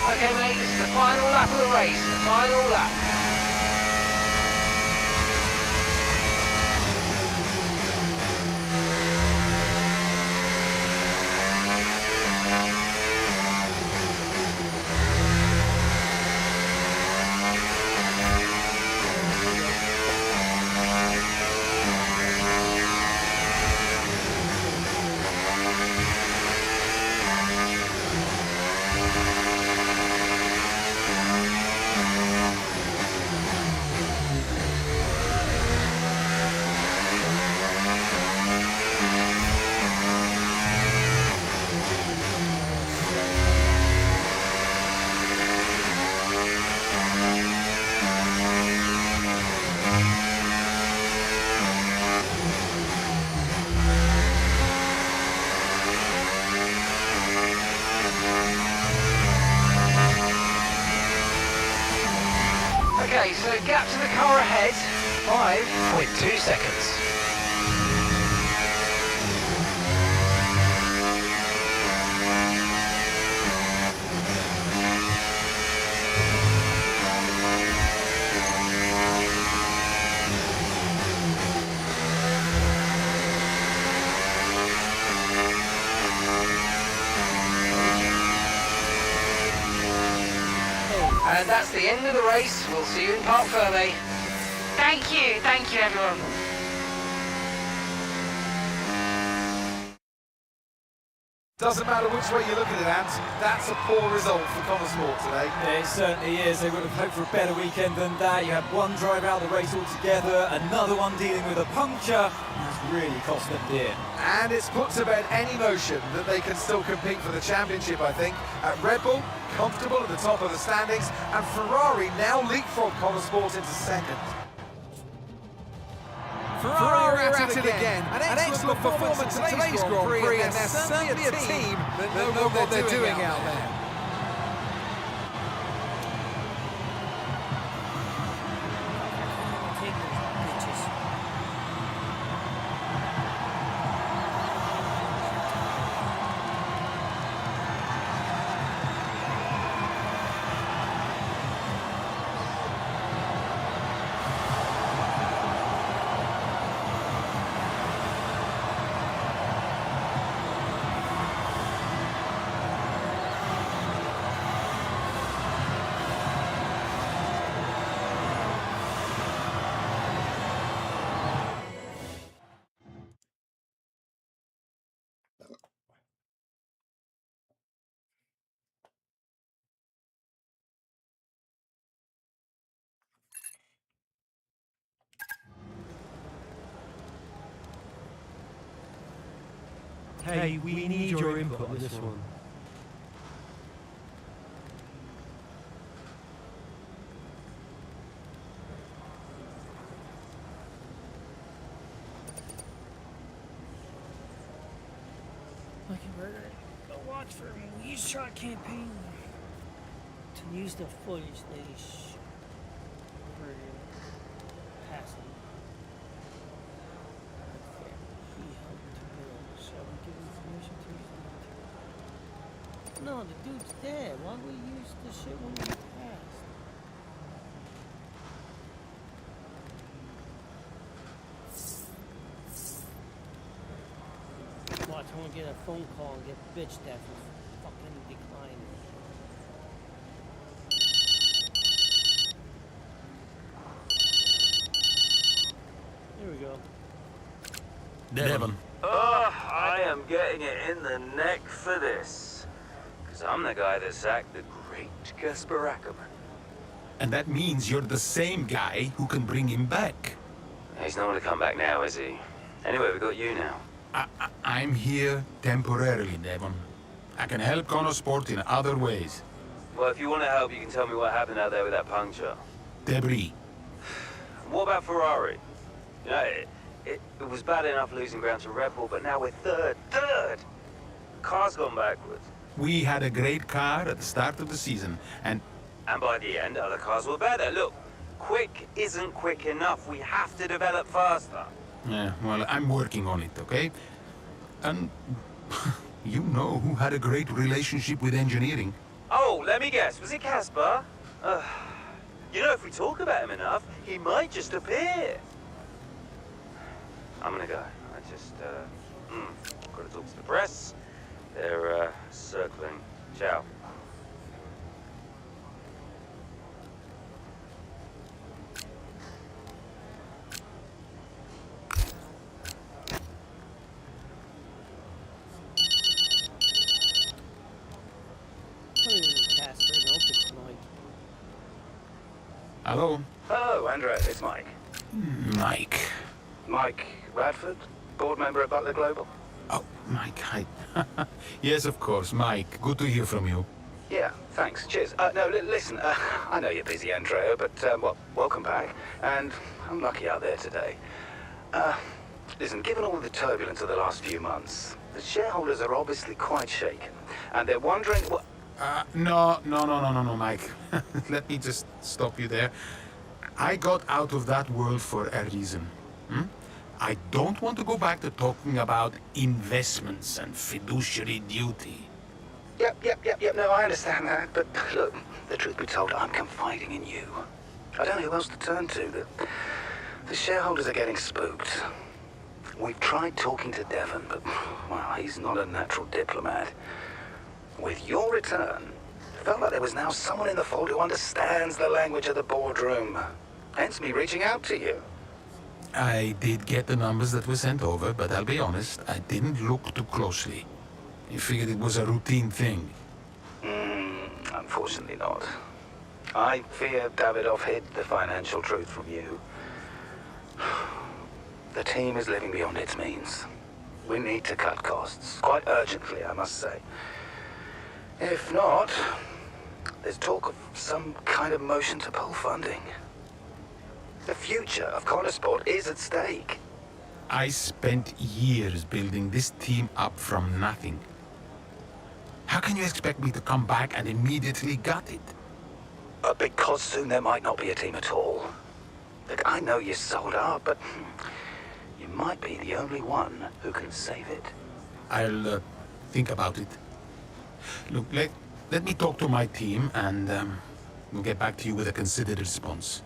Okay, mate, this is the final lap of the race. Final lap. Okay, so gap to the car ahead, 5.2 seconds. And that's the end of the race. We'll see you in Parc Fermé. Thank you everyone. Doesn't matter which way you look at it, Ant, that's a poor result for Connor Sport today. Yeah, it certainly is. They would have hoped for a better weekend than that. You had one driver out of the race altogether, another one dealing with a puncture. That's really cost them dear. And it's put to bed any notion that they can still compete for the championship, I think. At Red Bull, comfortable at the top of the standings, and Ferrari now leapfrog Connor Sport into second. Ferrari are at it again. An excellent performance in today's Grand Prix, and they're certainly a team that know what they're doing out there. Hey, we need your input on this one. Like a watch for a Wii Shot campaign to use the footage they for passing. No, the dude's dead. Why would we use the shit when we passed? Watch, I want to get a phone call and get bitched at for fucking declining. There we go. Devon. I am getting it in the neck for this. Because I'm the guy that sacked the great Casper Ackerman. And that means you're the same guy who can bring him back. He's not going to come back now, is he? Anyway, we got you now. I'm here temporarily, Devon. I can help Connor Sport in other ways. Well, if you want to help, you can tell me what happened out there with that puncture. Debris. What about Ferrari? You know, it was bad enough losing ground to Red Bull, but now we're third. Car's gone backwards. We had a great car at the start of the season, and by the end, other cars were better. Look, quick isn't quick enough. We have to develop faster. Yeah, well, I'm working on it, okay? And you know who had a great relationship with engineering. Oh, let me guess. Was it Casper? You know, if we talk about him enough, he might just appear. I'm gonna go. I just, gotta talk to the press. They're, circling. Ciao. Hello? Hello, Andrea. It's Mike. Mike. Mike Radford, board member at Butler Global. Oh, Mike, hi. Yes, of course, Mike. Good to hear from you. Yeah, thanks. Cheers. No, listen, I know you're busy, Andrea, but, well, welcome back. And I'm lucky out there today. Listen, given all the turbulence of the last few months, the shareholders are obviously quite shaken. And they're wondering what... No, Mike. Let me just stop you there. I got out of that world for a reason. I don't want to go back to talking about investments and fiduciary duty. Yep, no, I understand that. But look, the truth be told, I'm confiding in you. I don't know who else to turn to. The shareholders are getting spooked. We've tried talking to Devon, but, well, he's not a natural diplomat. With your return, it felt like there was now someone in the fold who understands the language of the boardroom. Hence me reaching out to you. I did get the numbers that were sent over, but I'll be honest, I didn't look too closely. You figured it was a routine thing? Unfortunately not. I fear Davidoff hid the financial truth from you. The team is living beyond its means. We need to cut costs, quite urgently, I must say. If not, there's talk of some kind of motion to pull funding. The future of Connosport is at stake. I spent years building this team up from nothing. How can you expect me to come back and immediately gut it? Because soon there might not be a team at all. Look, I know you're sold out, but you might be the only one who can save it. I'll think about it. Look, let me talk to my team and we'll get back to you with a considered response.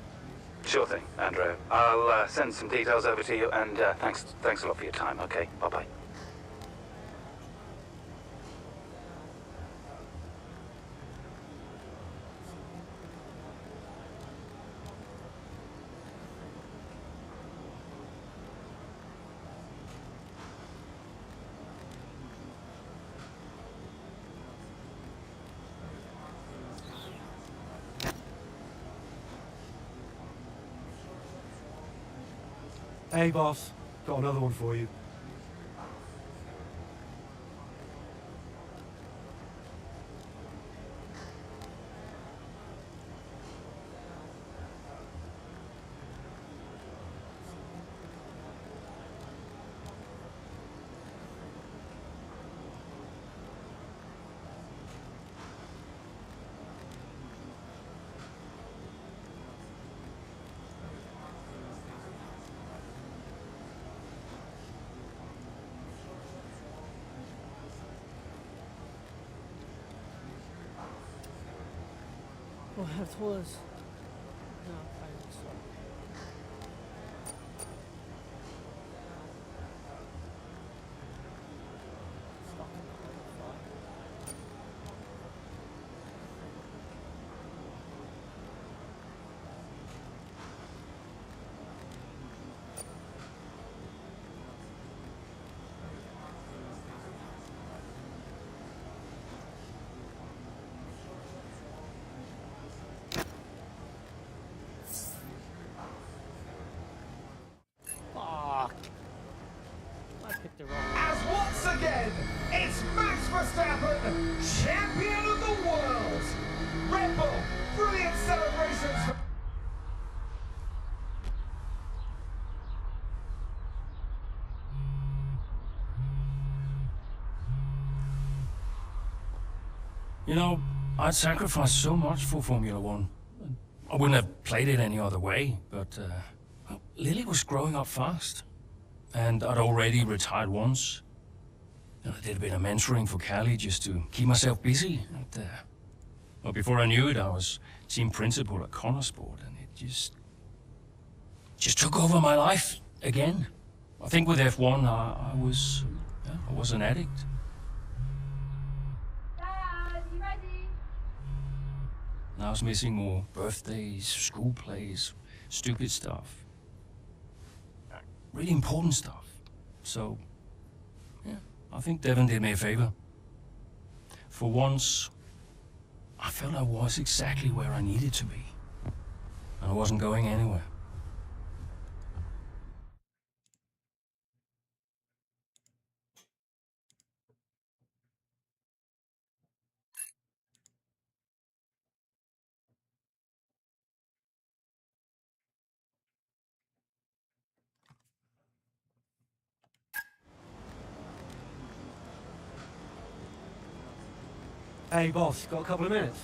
Sure thing, Andrea. I'll send some details over to you, and thanks a lot for your time, okay? Bye-bye. Hey, boss. Got another one for you. Well, have told us. No, I don't stop. As once again, it's Max Verstappen, champion of the world. Red Bull, brilliant celebrations. You know, I'd sacrificed so much for Formula One. I wouldn't have played it any other way, but well, Lily was growing up fast. And I'd already retired once. And I did a bit of mentoring for Callie just to keep myself busy. And, well, before I knew it, I was team principal at Connosport, and it just took over my life again. I think with F1, I was an addict. Dad, you ready? And I was missing more birthdays, school plays, stupid stuff. Really important stuff. So, yeah, I think Devon did me a favor. For once, I felt I was exactly where I needed to be. And I wasn't going anywhere. Hey, boss. Got a couple of minutes?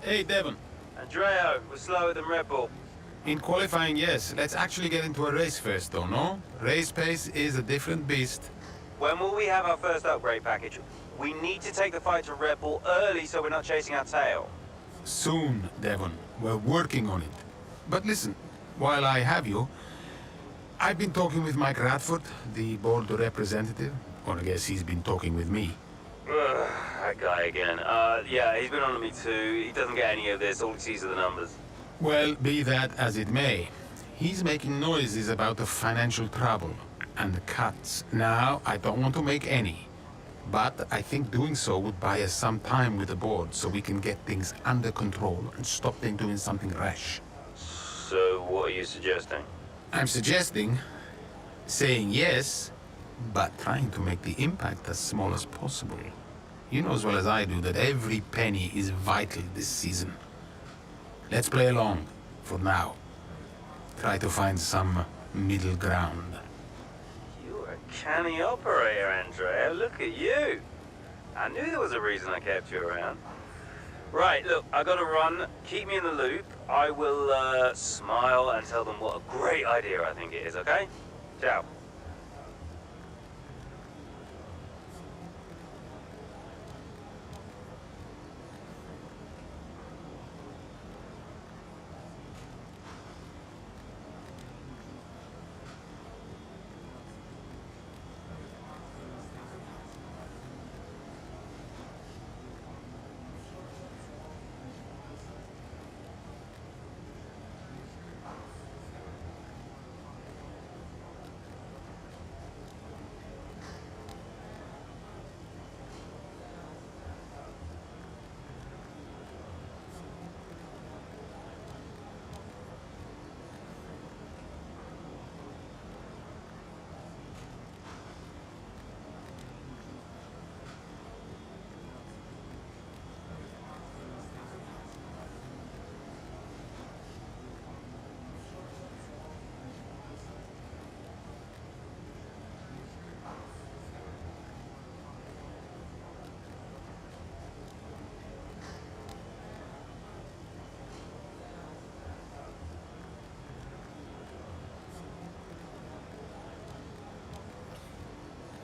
Hey, Devon. Andreo, we're slower than Red Bull. In qualifying, yes. Let's actually get into a race first, though, no? Race pace is a different beast. When will we have our first upgrade package? We need to take the fight to Red Bull early so we're not chasing our tail. Soon, Devon. We're working on it. But listen, while I have you, I've been talking with Mike Radford, the board representative. Or I guess he's been talking with me. That guy again. Yeah, he's been on to me too. He doesn't get any of this. All he sees are the numbers. Well, be that as it may, he's making noises about the financial trouble and the cuts. Now, I don't want to make any, but I think doing so would buy us some time with the board so we can get things under control and stop them doing something rash. So, what are you suggesting? I'm suggesting saying yes, but trying to make the impact as small as possible. You know as well as I do that every penny is vital this season. Let's play along, for now. Try to find some middle ground. You're a canny operator, Andrea. Look at you. I knew there was a reason I kept you around. Right, look, I gotta run. Keep me in the loop. I will smile and tell them what a great idea I think it is, okay? Ciao.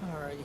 Alrighty.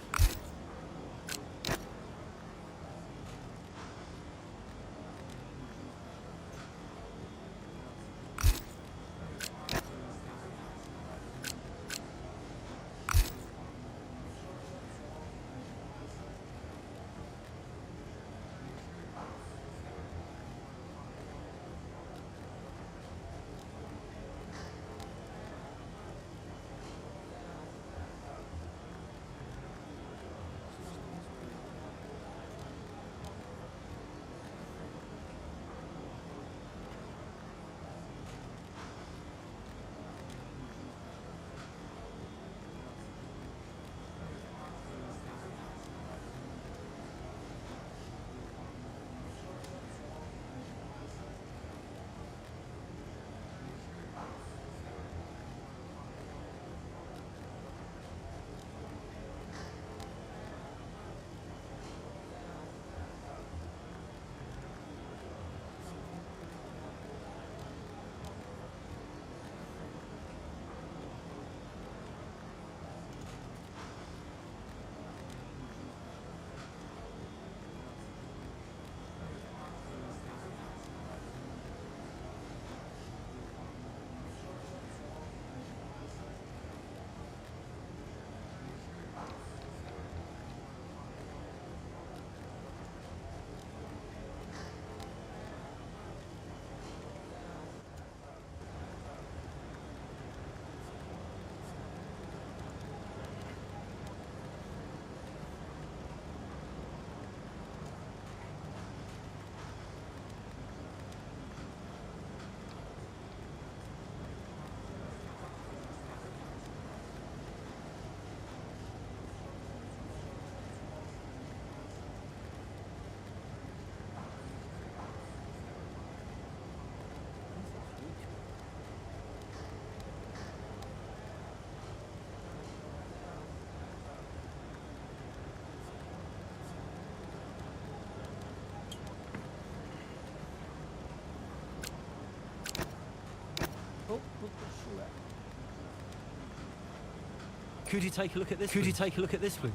Could you take a look at this? Could you take a look at this, please?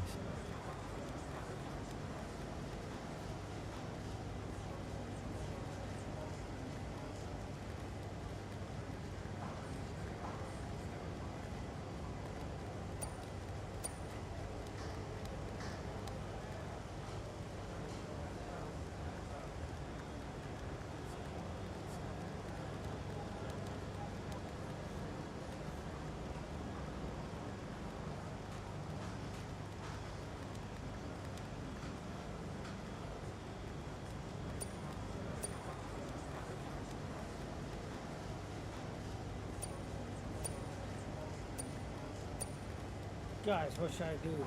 Guys, what should I do?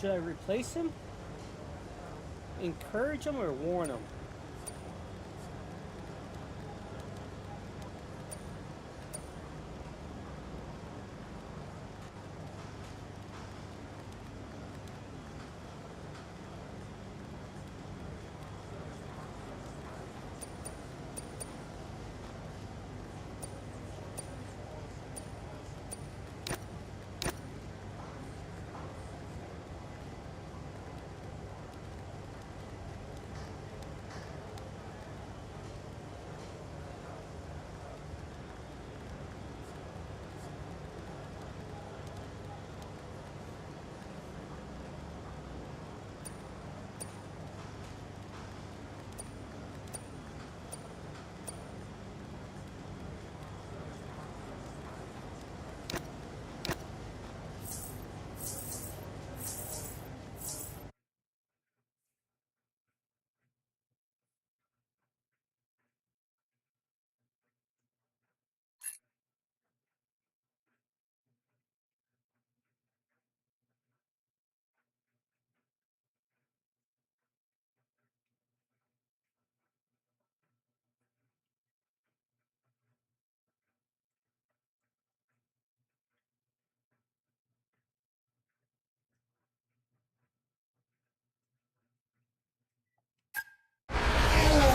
Should I replace him? Encourage him or warn him?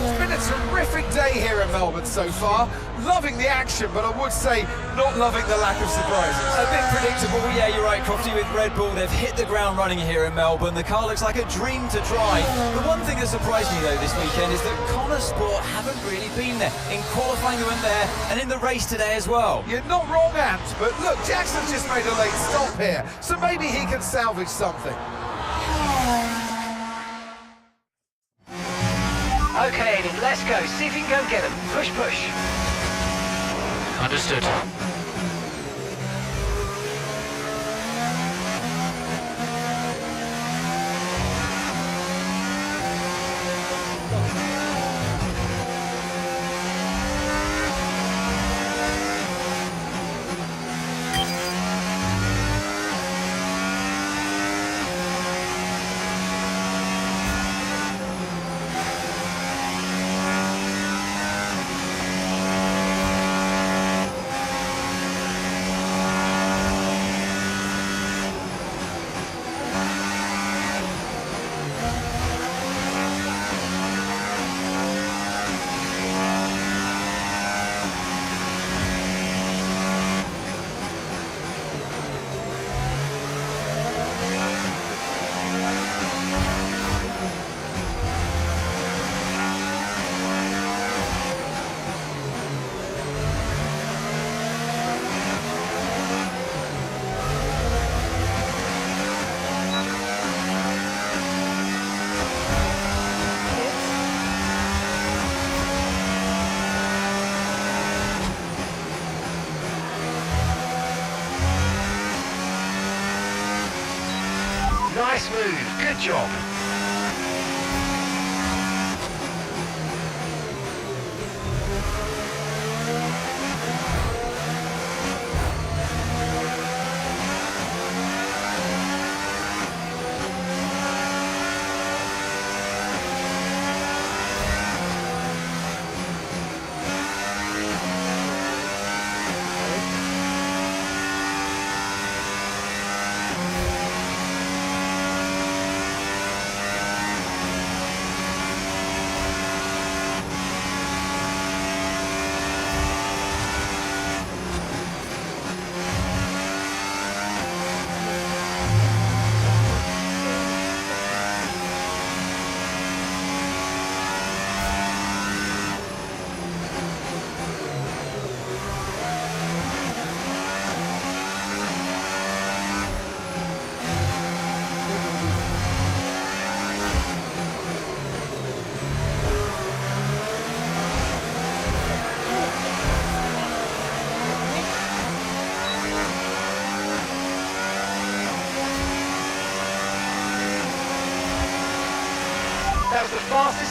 It's been a terrific day here in Melbourne so far. Loving the action, but I would say not loving the lack of surprises. A bit predictable, yeah, you're right, Crofty, with Red Bull. They've hit the ground running here in Melbourne. The car looks like a dream to drive. The one thing that surprised me, though, this weekend is that Connor Sport haven't really been there. In qualifying, they went there, and in the race today as well. You're not wrong, Ant, but look, Jackson's just made a late stop here, so maybe he can salvage something. Okay, Aiden, let's go. See if you can go get him. Push, push. Understood. Nice move. Good job.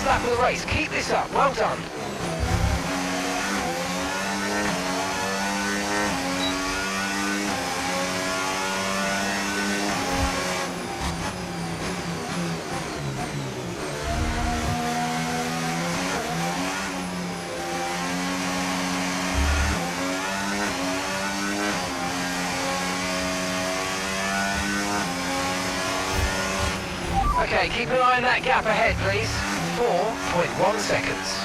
lap of the race. Keep this up. Well done. Okay, keep an eye on that gap ahead, please. 4.1 seconds.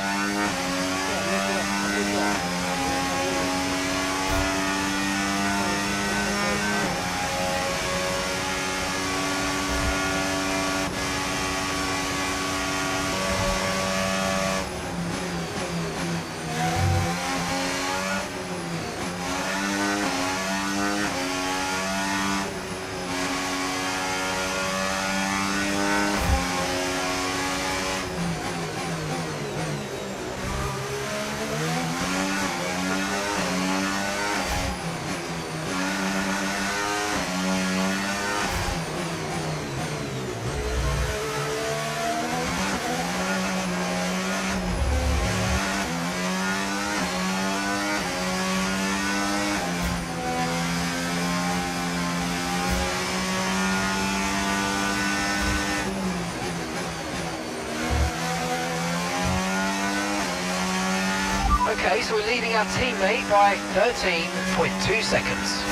Okay, so we're leading our teammate by 13.2 seconds.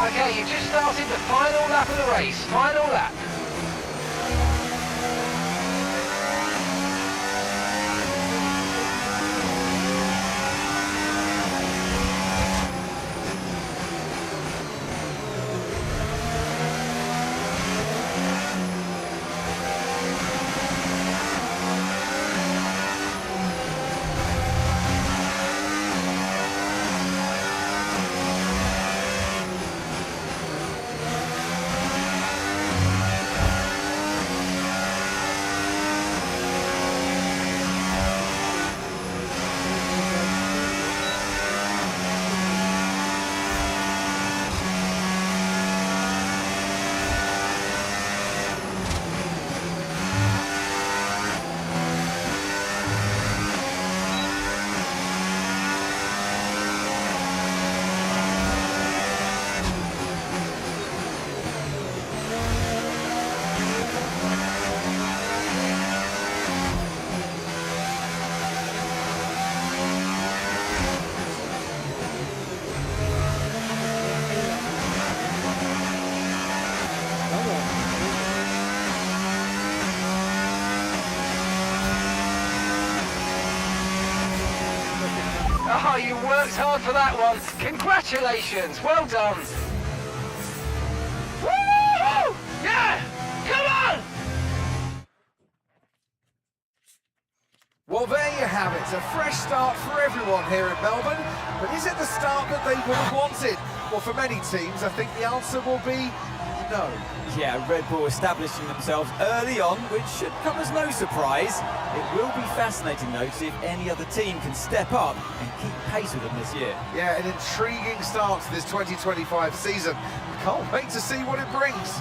Okay, you just started the final lap of the race. Final lap. Oh, you worked hard for that one. Congratulations. Well done. Woo! Yeah! Come on! Well, there you have it. A fresh start for everyone here in Melbourne. But is it the start that they would have wanted? Well, for many teams, I think the answer will be no. Yeah, Red Bull establishing themselves early on, which should come as no surprise. It will be fascinating, though, to see if any other team can step up and keep pace with them this year. Yeah, an intriguing start to this 2025 season. Can't wait to see what it brings.